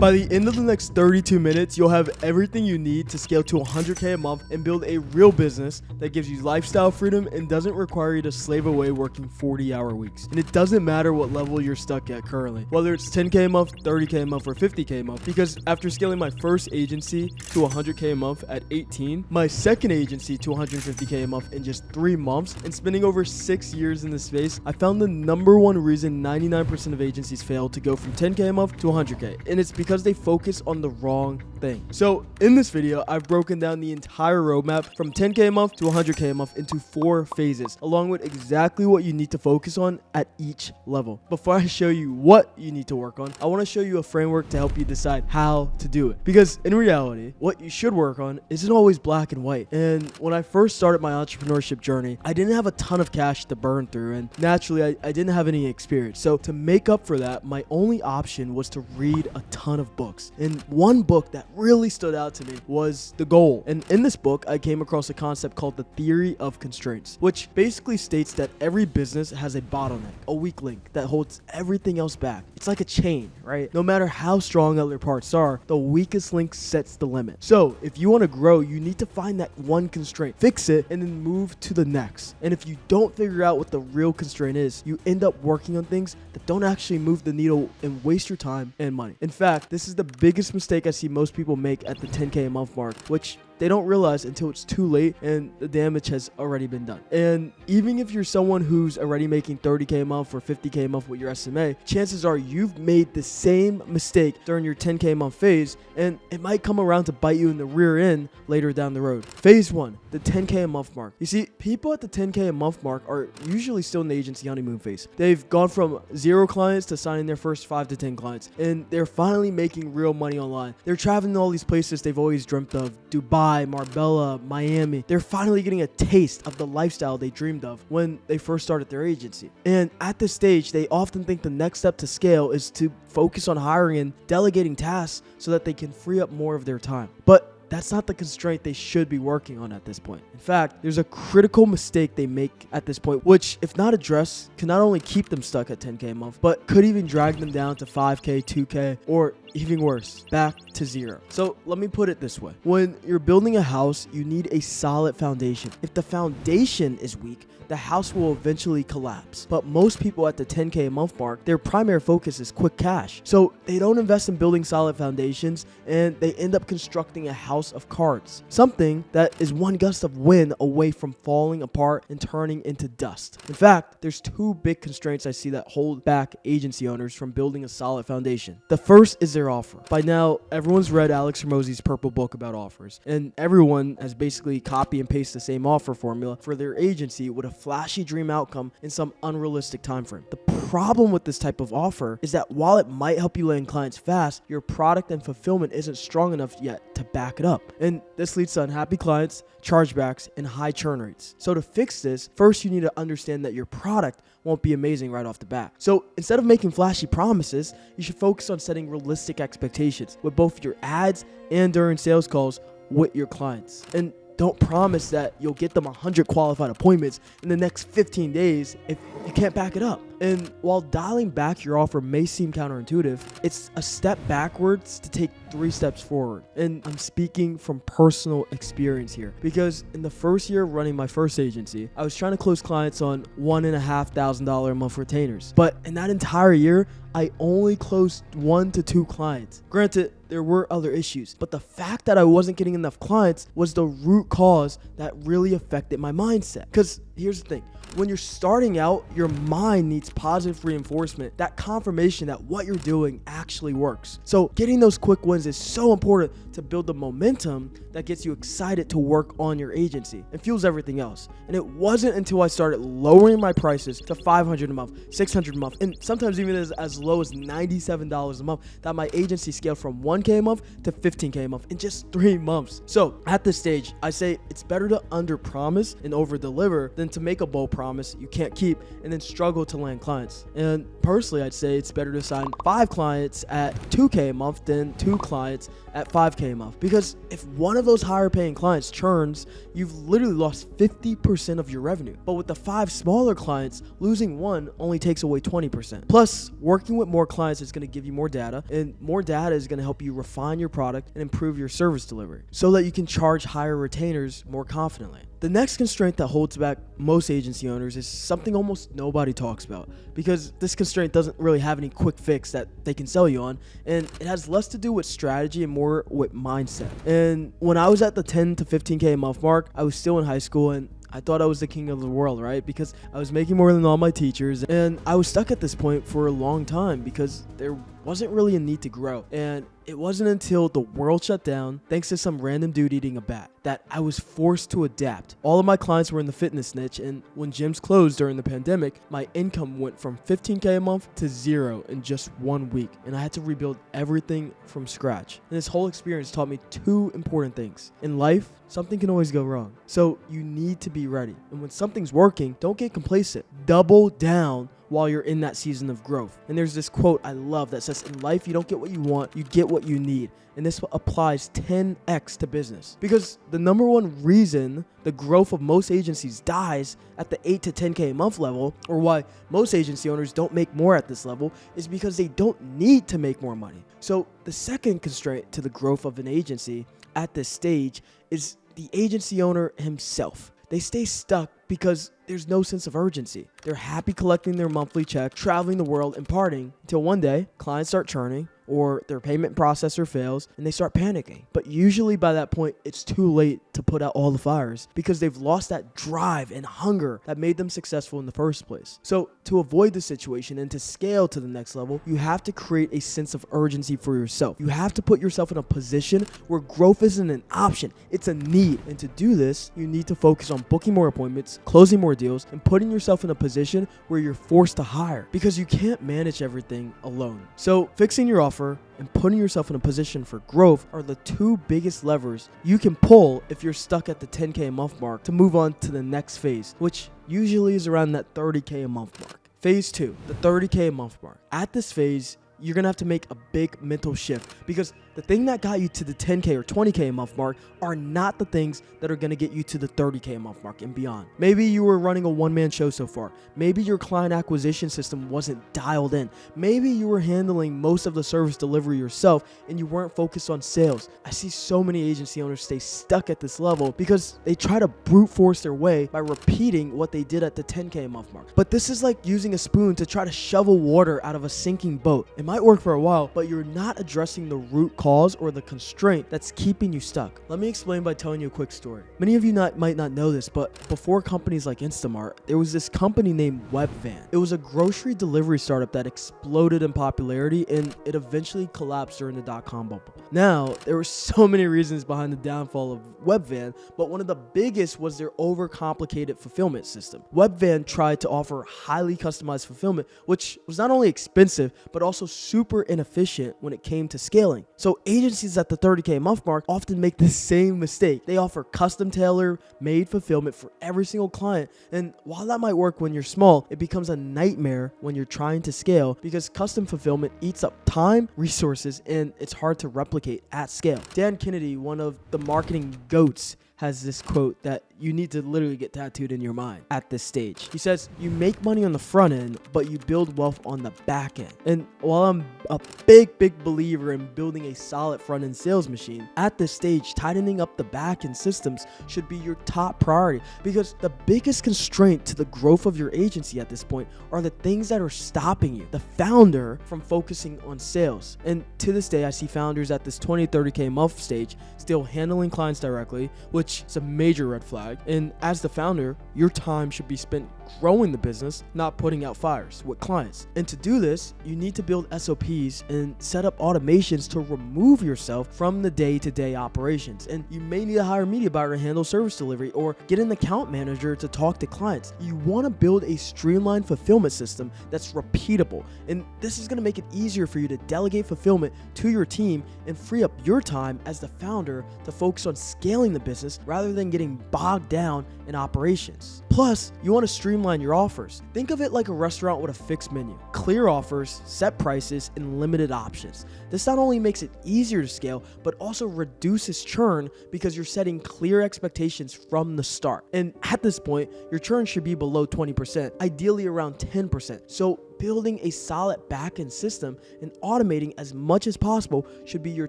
By the end of the next 32 minutes, you'll have everything you need to scale to 100K a month and build a real business that gives you lifestyle freedom and doesn't require you to slave away working 40-hour weeks. And it doesn't matter what level you're stuck at currently, whether it's 10K a month, 30K a month, or 50K a month. Because after scaling my first agency to 100K a month at 18, my second agency to 150K a month in just 3 months, and spending over 6 years in this space, I found the number one reason 99% of agencies fail to go from 10K a month to 100K. And it's because they focus on the wrong thing. So in this video, I've broken down the entire roadmap from 10K a month to 100K a month into 4 phases, along with exactly what you need to focus on at each level. Before I show you what you need to work on, I want to show you a framework to help you decide how to do it. Because in reality, what you should work on isn't always black and white. And when I first started my entrepreneurship journey, I didn't have a ton of cash to burn through, and naturally I didn't have any experience. So to make up for that, my only option was to read a ton of books. And one book that really stood out to me was The Goal. And in this book, I came across a concept called the theory of constraints, which basically states that every business has a bottleneck, a weak link that holds everything else back. It's like a chain, right? No matter how strong other parts are, the weakest link sets the limit. So if you want to grow, you need to find that one constraint, fix it, and then move to the next. And if you don't figure out what the real constraint is, you end up working on things that don't actually move the needle and waste your time and money. In fact, this is the biggest mistake I see most people make at the 10K a month mark, which they don't realize until it's too late and the damage has already been done. And even if you're someone who's already making 30K a month or 50K a month with your SMA, chances are you've made the same mistake during your 10K a month phase, and it might come around to bite you in the rear end later down the road. Phase 1, the 10K a month mark. You see, people at the 10K a month mark are usually still in the agency honeymoon phase. They've gone from 0 clients to signing their first 5 to 10 clients, and they're finally making real money online. They're traveling to all these places they've always dreamt of: Dubai, Marbella, Miami. They're finally getting a taste of the lifestyle they dreamed of when they first started their agency. And at this stage, they often think the next step to scale is to focus on hiring and delegating tasks so that they can free up more of their time. But that's not the constraint they should be working on at this point. In fact, there's a critical mistake they make at this point, which, if not addressed, can not only keep them stuck at 10K a month, but could even drag them down to 5K, 2K, or even worse, back to 0. So let me put it this way. When you're building a house, you need a solid foundation. If the foundation is weak, the house will eventually collapse. But most people at the 10K a month mark, their primary focus is quick cash. So they don't invest in building solid foundations, and they end up constructing a house of cards, something that is one gust of wind away from falling apart and turning into dust. In fact, there's 2 big constraints I see that hold back agency owners from building a solid foundation. The first is their offer. By now, everyone's read Alex Hormozi's purple book about offers, and everyone has basically copy and paste the same offer formula for their agency with a flashy dream outcome in some unrealistic time frame. The problem with this type of offer is that while it might help you land clients fast, your product and fulfillment isn't strong enough yet to back it up. And this leads to unhappy clients, chargebacks, and high churn rates. So to fix this, first you need to understand that your product won't be amazing right off the bat. So instead of making flashy promises, you should focus on setting realistic expectations with both your ads and during sales calls with your clients. And don't promise that you'll get them 100 qualified appointments in the next 15 days if you can't back it up. And while dialing back your offer may seem counterintuitive, it's a step backwards to take 3 steps forward. And I'm speaking from personal experience here, because in the first year of running my first agency, I was trying to close clients on $1,500 a month retainers. But in that entire year, I only closed 1 to 2 clients. Granted, there were other issues, but the fact that I wasn't getting enough clients was the root cause that really affected my mindset. Because here's the thing. When you're starting out, your mind needs positive reinforcement, that confirmation that what you're doing actually works. So getting those quick wins is so important to build the momentum that gets you excited to work on your agency and fuels everything else. And it wasn't until I started lowering my prices to $500 a month, $600 a month, and sometimes even as low as $97 a month that my agency scaled from 1K a month to 15K a month in just 3 months. So at this stage, I say it's better to under promise and over deliver than than to make a bold promise you can't keep and then struggle to land clients. And personally, I'd say it's better to sign 5 clients at $2K a month than 2 clients at $5K a month. Because if one of those higher paying clients churns, you've literally lost 50% of your revenue. But with the 5 smaller clients, losing one only takes away 20%. Plus, working with more clients is going to give you more data, and more data is going to help you refine your product and improve your service delivery so that you can charge higher retainers more confidently. The next constraint that holds back most agency owners is something almost nobody talks about, because this constraint doesn't really have any quick fix that they can sell you on, and it has less to do with strategy and more with mindset. And when I was at the 10 to 15K a month mark, I was still in high school, and I thought I was the king of the world, right? Because I was making more than all my teachers, and I was stuck at this point for a long time because there wasn't really a need to grow. And it wasn't until the world shut down, thanks to some random dude eating a bat, that I was forced to adapt. All of my clients were in the fitness niche, and when gyms closed during the pandemic, my income went from 15K a month to 0 in just 1 week, and I had to rebuild everything from scratch. And this whole experience taught me 2 important things. In life, something can always go wrong, so you need to be ready. And when something's working, don't get complacent. Double down while you're in that season of growth. And there's this quote I love that says, in life, you don't get what you want, you get what you need. And this applies 10x to business. Because the number one reason the growth of most agencies dies at the 8 to 10K a month level, or why most agency owners don't make more at this level, is because they don't need to make more money. So the second constraint to the growth of an agency at this stage is the agency owner himself. They stay stuck because there's no sense of urgency. They're happy collecting their monthly check, traveling the world, and partying until one day clients start churning or their payment processor fails and they start panicking. But usually by that point, it's too late to put out all the fires because they've lost that drive and hunger that made them successful in the first place. So to avoid this situation and to scale to the next level, you have to create a sense of urgency for yourself. You have to put yourself in a position where growth isn't an option, it's a need. And to do this, you need to focus on booking more appointments, closing more deals, and putting yourself in a position where you're forced to hire because you can't manage everything alone. So fixing your offer and putting yourself in a position for growth are the 2 biggest levers you can pull if you're stuck at the 10K a month mark to move on to the next phase, which usually is around that 30K a month mark. Phase 2, the 30K a month mark. At this phase, you're going to have to make a big mental shift because the thing that got you to the 10K or 20K a month mark are not the things that are going to get you to the 30K a month mark and beyond. Maybe you were running a one-man show so far. Maybe your client acquisition system wasn't dialed in. Maybe you were handling most of the service delivery yourself and you weren't focused on sales. I see so many agency owners stay stuck at this level because they try to brute force their way by repeating what they did at the 10K a month mark. But this is like using a spoon to try to shovel water out of a sinking boat. It might work for a while, but you're not addressing the root cause or the constraint that's keeping you stuck. Let me explain by telling you a quick story. Many of you might not know this, but before companies like Instamart, there was this company named Webvan. It was a grocery delivery startup that exploded in popularity and it eventually collapsed during the dot-com bubble. Now, there were so many reasons behind the downfall of Webvan, but one of the biggest was their overcomplicated fulfillment system. Webvan tried to offer highly customized fulfillment, which was not only expensive, but also super inefficient when it came to scaling. So agencies at the 30K a month mark often make the same mistake. They offer custom tailor-made fulfillment for every single client. And while that might work when you're small, it becomes a nightmare when you're trying to scale because custom fulfillment eats up time, resources, and it's hard to replicate at scale. Dan Kennedy, one of the marketing goats, has this quote that you need to literally get tattooed in your mind at this stage. He says, you make money on the front end, but you build wealth on the back end. And while I'm a big believer in building a solid front end sales machine, at this stage, tightening up the back end systems should be your top priority because the biggest constraint to the growth of your agency at this point are the things that are stopping you, the founder, from focusing on sales. And to this day, I see founders at this 20, 30K a month stage still handling clients directly, which is a major red flag. And as the founder, your time should be spent growing the business, not putting out fires with clients. And to do this, you need to build SOPs and set up automations to remove yourself from the day-to-day operations. And you may need to hire a media buyer to handle service delivery or get an account manager to talk to clients. You want to build a streamlined fulfillment system that's repeatable. And this is going to make it easier for you to delegate fulfillment to your team and free up your time as the founder to focus on scaling the business rather than getting bogged down in operations. Plus, you want to streamline your offers. Think of it like a restaurant with a fixed menu, clear offers, set prices, and limited options. This not only makes it easier to scale, but also reduces churn because you're setting clear expectations from the start. And at this point, your churn should be below 20%, ideally around 10%. So building a solid backend system and automating as much as possible should be your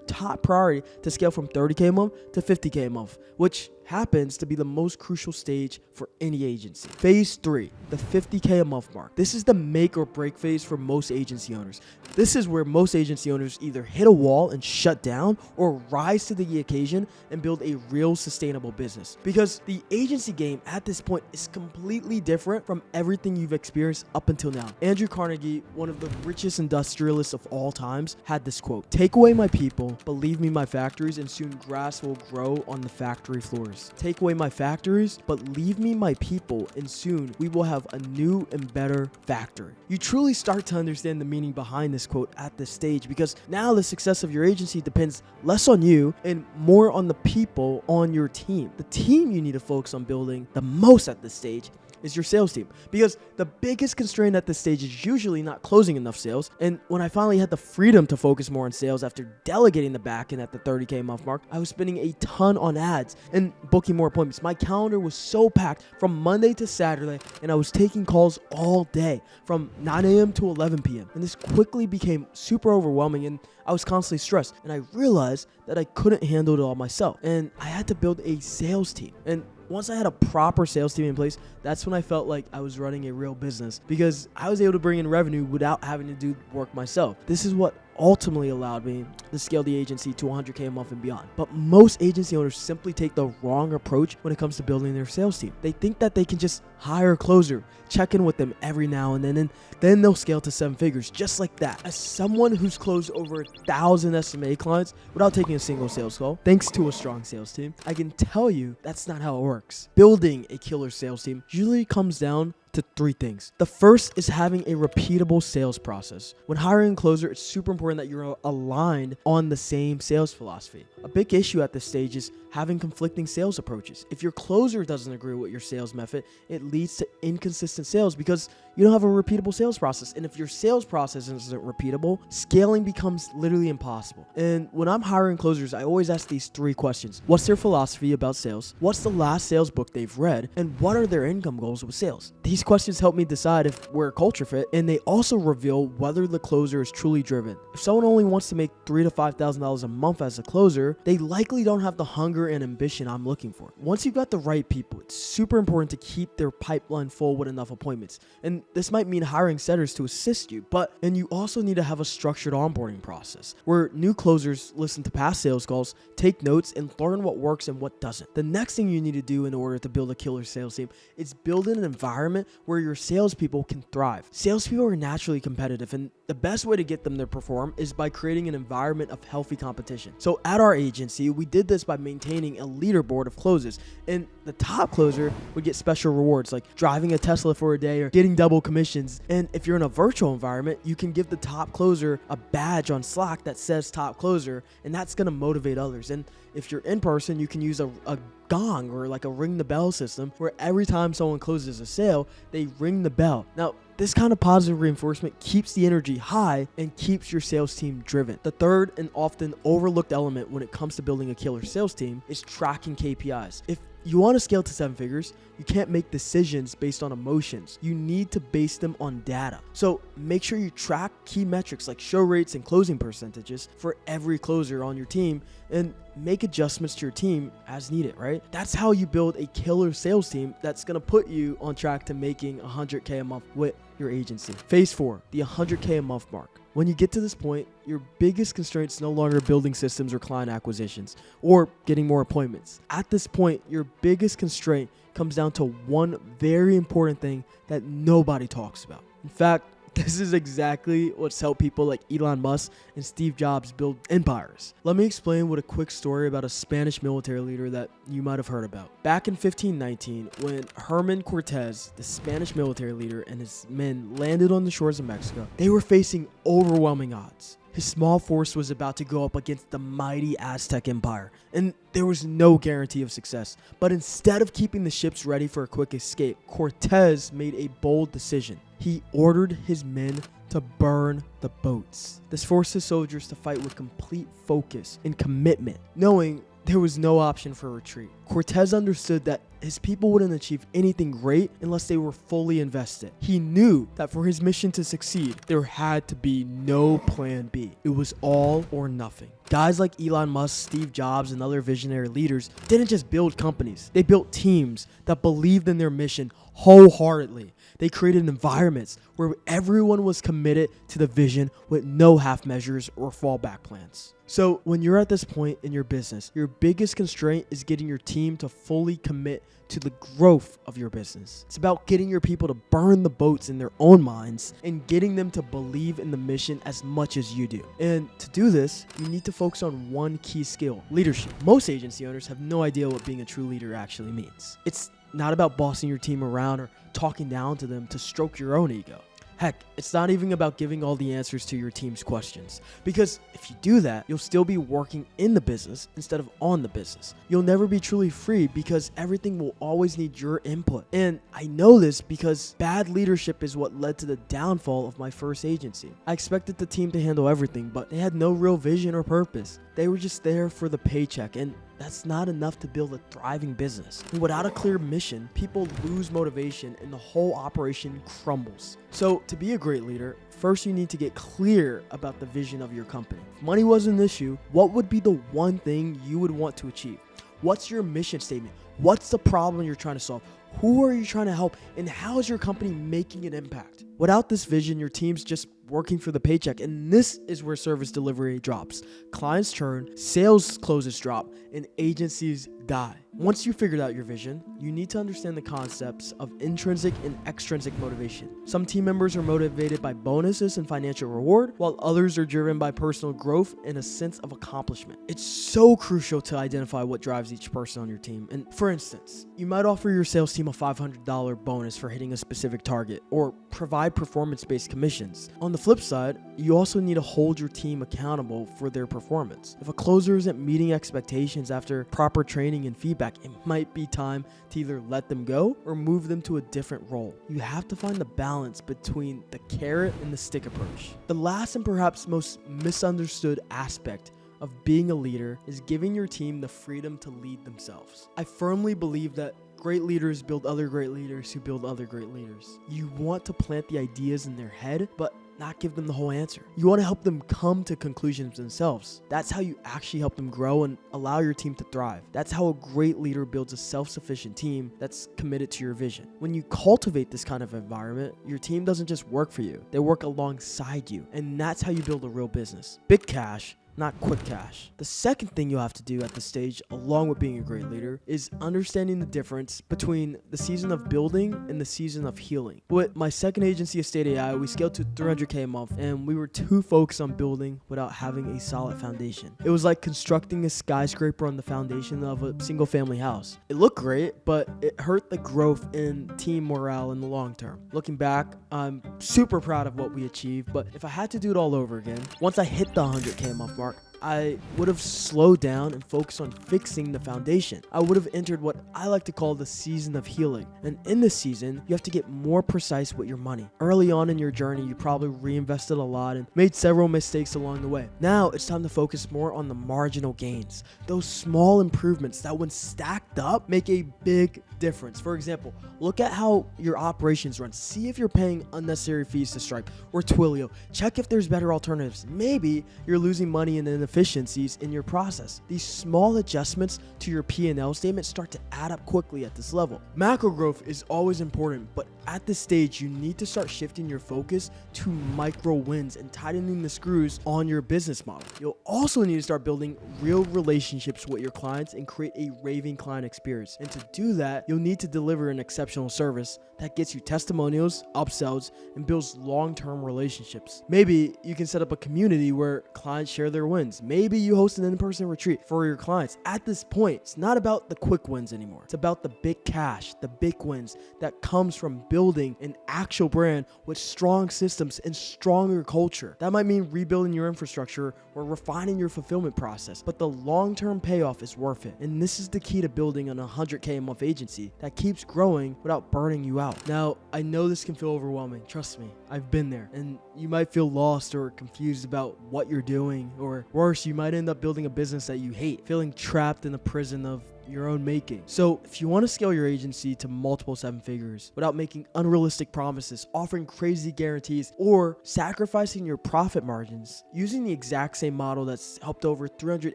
top priority to scale from 30K a month to 50K a month, which happens to be the most crucial stage for any agency. Phase 3, the 50K a month mark. This is the make or break phase for most agency owners. This is where most agency owners either hit a wall and shut down or rise to the occasion and build a real sustainable business. Because the agency game at this point is completely different from everything you've experienced up until now. Andrew Carnegie, one of the richest industrialists of all times, had this quote: "Take away my people, believe me my factories, and soon grass will grow on the factory floors. Take away my factories, but leave me my people, and soon we will have a new and better factory." You truly start to understand the meaning behind this quote at this stage, because now the success of your agency depends less on you and more on the people on your team. The team you need to focus on building the most at this stage is your sales team, because the biggest constraint at this stage is usually not closing enough sales. And when I finally had the freedom to focus more on sales after delegating the back end at the 30K a month mark, I was spending a ton on ads and booking more appointments. My calendar was so packed from Monday to Saturday, and I was taking calls all day from 9 a.m. to 11 p.m. And this quickly became super overwhelming, and I was constantly stressed. And I realized that I couldn't handle it all myself, and I had to build a sales team. And once I had a proper sales team in place, that's when I felt like I was running a real business, because I was able to bring in revenue without having to do work myself. This is what ultimately allowed me to scale the agency to 100K a month and beyond. But most agency owners simply take the wrong approach when it comes to building their sales team. They think that they can just hire a closer, check in with them every now and then they'll scale to 7 figures just like that. As someone who's closed over 1,000 SMMA clients without taking a single sales call, thanks to a strong sales team, I can tell you that's not how it works. Building a killer sales team usually comes down to 3 things. The first is having a repeatable sales process. When hiring a closer, it's super important that you're aligned on the same sales philosophy. A big issue at this stage is having conflicting sales approaches. If your closer doesn't agree with your sales method, it leads to inconsistent sales because you don't have a repeatable sales process. And if your sales process isn't repeatable, scaling becomes literally impossible. And when I'm hiring closers, I always ask these 3 questions. What's their philosophy about sales? What's the last sales book they've read? And what are their income goals with sales? These questions help me decide if we're a culture fit, and they also reveal whether the closer is truly driven. If someone only wants to make $3,000 to $5,000 a month as a closer, they likely don't have the hunger and ambition I'm looking for. Once you've got the right people, it's super important to keep their pipeline full with enough appointments. And this might mean hiring setters to assist you, and you also need to have a structured onboarding process where new closers listen to past sales calls, take notes, and learn what works and what doesn't. The next thing you need to do in order to build a killer sales team is build an environment where your salespeople can thrive. Salespeople are naturally competitive, and the best way to get them to perform is by creating an environment of healthy competition. So at our agency, we did this by maintaining a leaderboard of closes, and the top closer would get special rewards like driving a Tesla for a day or getting double commissions. And if you're in a virtual environment, you can give the top closer a badge on Slack that says top closer, and that's going to motivate others. And if you're in person, you can use a gong or like a ring the bell system where every time someone closes a sale, they ring the bell. Now, this kind of positive reinforcement keeps the energy high and keeps your sales team driven. The third and often overlooked element when it comes to building a killer sales team is tracking KPIs. If you want to scale to 7 figures, you can't make decisions based on emotions. You need to base them on data. So make sure you track key metrics like show rates and closing percentages for every closer on your team, and make adjustments to your team as needed, right? That's how you build a killer sales team that's going to put you on track to making 100K a month with your agency. Phase 4, the 100K a month mark. When you get to this point, your biggest constraint is no longer building systems or client acquisitions or getting more appointments. At this point, your biggest constraint comes down to one very important thing that nobody talks about. In fact, this is exactly what's helped people like Elon Musk and Steve Jobs build empires. Let me explain with a quick story about a Spanish military leader that you might have heard about. Back in 1519, when Herman Cortez, the Spanish military leader, and his men landed on the shores of Mexico, they were facing overwhelming odds. His small force was about to go up against the mighty Aztec Empire, and there was no guarantee of success. But instead of keeping the ships ready for a quick escape, Cortez made a bold decision. He ordered his men to burn the boats. This forced his soldiers to fight with complete focus and commitment, knowing there was no option for retreat. Cortez understood that his people wouldn't achieve anything great unless they were fully invested. He knew that for his mission to succeed, there had to be no plan B. It was all or nothing. Guys like Elon Musk, Steve Jobs, and other visionary leaders didn't just build companies. They built teams that believed in their mission wholeheartedly. They created environments where everyone was committed to the vision with no half measures or fallback plans. So when you're at this point in your business, your biggest constraint is getting your team to fully commit to the growth of your business. It's about getting your people to burn the boats in their own minds and getting them to believe in the mission as much as you do. And to do this, you need to focus on one key skill: leadership. Most agency owners have no idea what being a true leader actually means. It's not about bossing your team around or talking down to them to stroke your own ego. Heck, it's not even about giving all the answers to your team's questions. Because if you do that, you'll still be working in the business instead of on the business. You'll never be truly free because everything will always need your input. And I know this because bad leadership is what led to the downfall of my first agency. I expected the team to handle everything, but they had no real vision or purpose. They were just there for the paycheck, and that's not enough to build a thriving business. And without a clear mission, people lose motivation and the whole operation crumbles. So to be a great leader, first you need to get clear about the vision of your company. If money was an issue, what would be the one thing you would want to achieve? What's your mission statement? What's the problem you're trying to solve? Who are you trying to help? And how is your company making an impact? Without this vision, your team's just working for the paycheck. And this is where service delivery drops. Clients churn, sales closes drop, and agencies die. Once you figured out your vision, you need to understand the concepts of intrinsic and extrinsic motivation. Some team members are motivated by bonuses and financial reward, while others are driven by personal growth and a sense of accomplishment. It's so crucial to identify what drives each person on your team. And for instance, you might offer your sales team a $500 bonus for hitting a specific target, or provide performance-based commissions. On the flip side, you also need to hold your team accountable for their performance. If a closer isn't meeting expectations after proper training and feedback, it might be time to either let them go or move them to a different role. You have to find the balance between the carrot and the stick approach. The last and perhaps most misunderstood aspect of being a leader is giving your team the freedom to lead themselves. I firmly believe that great leaders build other great leaders who build other great leaders. You want to plant the ideas in their head, but not give them the whole answer. You want to help them come to conclusions themselves. That's how you actually help them grow and allow your team to thrive. That's how a great leader builds a self-sufficient team that's committed to your vision. When you cultivate this kind of environment, your team doesn't just work for you, they work alongside you. And that's how you build a real business. Big cash, not quick cash. The second thing you'll have to do at this stage, along with being a great leader, is understanding the difference between the season of building and the season of healing. With my second agency, Estate AI, we scaled to $300K a month, and we were too focused on building without having a solid foundation. It was like constructing a skyscraper on the foundation of a single family house. It looked great, but it hurt the growth and team morale in the long term. Looking back, I'm super proud of what we achieved, but if I had to do it all over again, once I hit the 100K a month mark, I would have slowed down and focused on fixing the foundation. I would have entered what I like to call the season of healing. And in this season, you have to get more precise with your money. Early on in your journey, you probably reinvested a lot and made several mistakes along the way. Now it's time to focus more on the marginal gains. Those small improvements that when stacked up make a big difference. For example, look at how your operations run. See if you're paying unnecessary fees to Stripe or Twilio. Check if there's better alternatives. Maybe you're losing money in inefficient inefficiencies in your process. These small adjustments to your P&L statement start to add up quickly at this level. Macro growth is always important, but at this stage, you need to start shifting your focus to micro wins and tightening the screws on your business model. You'll also need to start building real relationships with your clients and create a raving client experience. And to do that, you'll need to deliver an exceptional service that gets you testimonials, upsells, and builds long-term relationships. Maybe you can set up a community where clients share their wins. Maybe you host an in-person retreat for your clients. At this point, it's not about the quick wins anymore. It's about the big cash, the big wins that comes from building an actual brand with strong systems and stronger culture. That might mean rebuilding your infrastructure or refining your fulfillment process, but the long-term payoff is worth it. And this is the key to building an 100K a month agency that keeps growing without burning you out. Now, I know this can feel overwhelming. Trust me, I've been there. And you might feel lost or confused about what you're doing, or worse, you might end up building a business that you hate, feeling trapped in the prison of your own making. So if you want to scale your agency to multiple 7 figures without making unrealistic promises, offering crazy guarantees, or sacrificing your profit margins, using the exact same model that's helped over 300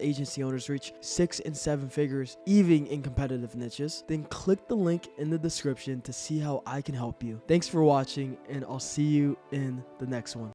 agency owners reach 6 and 7 figures, even in competitive niches, then click the link in the description to see how I can help you. Thanks for watching, and I'll see you in the next one.